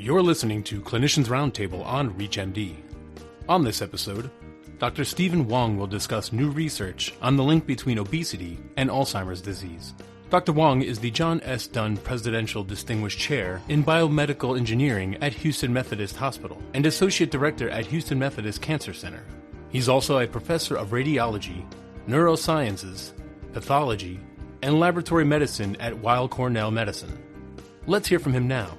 You're listening to Clinicians Roundtable on ReachMD. On this episode, Dr. Stephen Wong will discuss new research on the link between obesity and Alzheimer's disease. Dr. Wong is the John S. Dunn Presidential Distinguished Chair in Biomedical Engineering at Houston Methodist Hospital and Associate Director at Houston Methodist Cancer Center. He's also a Professor of Radiology, Neurosciences, Pathology, and Laboratory Medicine at Weill Cornell Medicine. Let's hear from him now.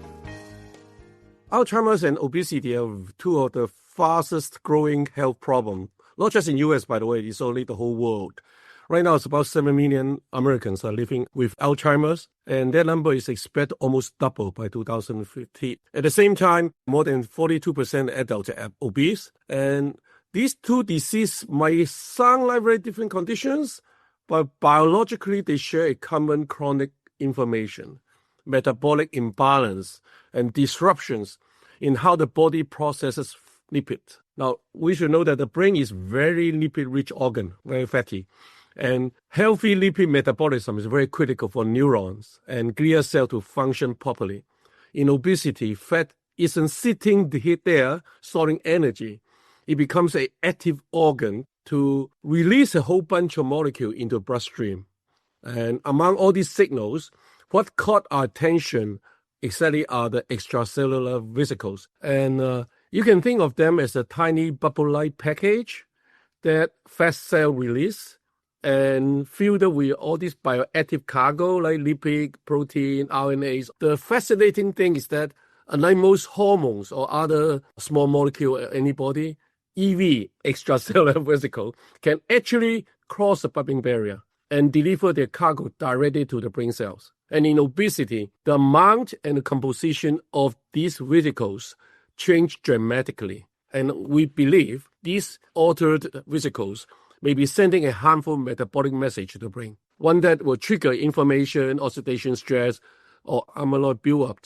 Alzheimer's and obesity are two of the fastest growing health problems, not just in US, by the way, it's only the whole world. Right now, it's about 7 million Americans are living with Alzheimer's, and that number is expected almost double by 2050. At the same time, more than 42% adults are obese, and these two diseases might sound like very different conditions, but biologically, they share a common chronic inflammation, metabolic imbalance, and disruptions in how the body processes lipid. Now, we should know that the brain is very lipid-rich organ, very fatty. And healthy lipid metabolism is very critical for neurons and glia cells to function properly. In obesity, fat isn't sitting there storing energy. It becomes an active organ to release a whole bunch of molecules into the bloodstream. And among all these signals, what caught our attention exactly are the extracellular vesicles. And you can think of them as a tiny bubble-like package that fat cell release and filled with all this bioactive cargo like lipid, protein, RNAs. The fascinating thing is that unlike most hormones or other small molecule in any body, EV, extracellular vesicle, can actually cross the blood-brain barrier and deliver their cargo directly to the brain cells. And in obesity, the amount and the composition of these vesicles change dramatically. And we believe these altered vesicles may be sending a harmful metabolic message to the brain, one that will trigger inflammation, oxidation stress, or amyloid buildup.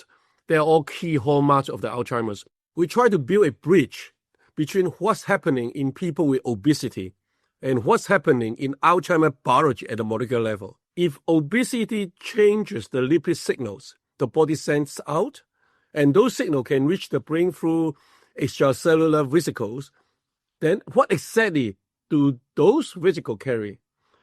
They are all key hallmarks of the Alzheimer's. We try to build a bridge between what's happening in people with obesity and what's happening in Alzheimer's biology at the molecular level. If obesity changes the lipid signals the body sends out, and those signals can reach the brain through extracellular vesicles, then what exactly do those vesicles carry?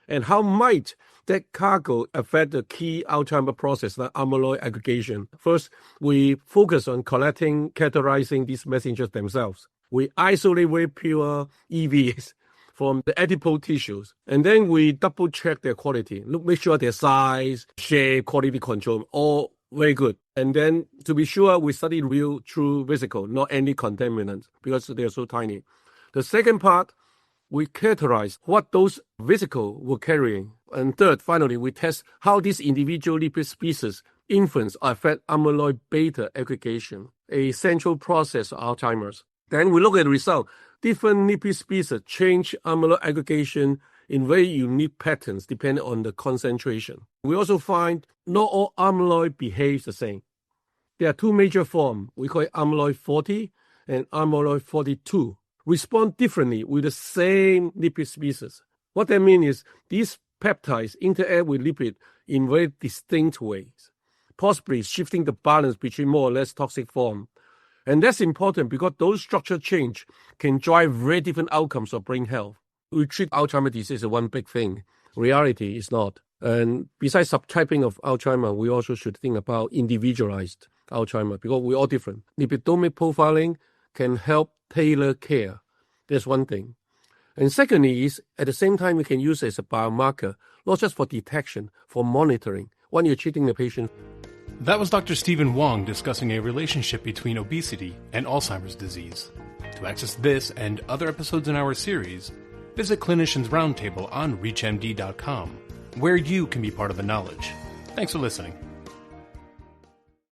And how might that cargo affect the key Alzheimer's process like amyloid aggregation? First, we focus on characterizing these messengers themselves. We isolate very pure EVs from the adipose tissues, and then we double check their quality. Make sure their size, shape, quality control, all very good. And then to be sure, we study real, true vesicle, not any contaminants, because they're so tiny. The second part, we characterize what those vesicles were carrying. And third, finally, we test how these individual lipid species influence or affect amyloid beta aggregation, a central process of Alzheimer's. Then we look at the result. Different lipid species change amyloid aggregation in very unique patterns depending on the concentration. We also find not all amyloid behaves the same. There are two major forms. We call it amyloid 40 and amyloid 42. Respond differently with the same lipid species. What that means is these peptides interact with lipid in very distinct ways, possibly shifting the balance between more or less toxic form. And that's important because those structure change can drive very different outcomes of brain health. We treat Alzheimer's disease as one big thing. Reality is not. And besides subtyping of Alzheimer's, we also should think about individualized Alzheimer's because we're all different. Lipidomic profiling can help tailor care. That's one thing. And secondly is, at the same time, we can use it as a biomarker, not just for detection, for monitoring when you're treating the patient. That was Dr. Stephen Wong discussing a relationship between obesity and Alzheimer's disease. To access this and other episodes in our series, visit Clinicians Roundtable on ReachMD.com, where you can be part of the knowledge. Thanks for listening.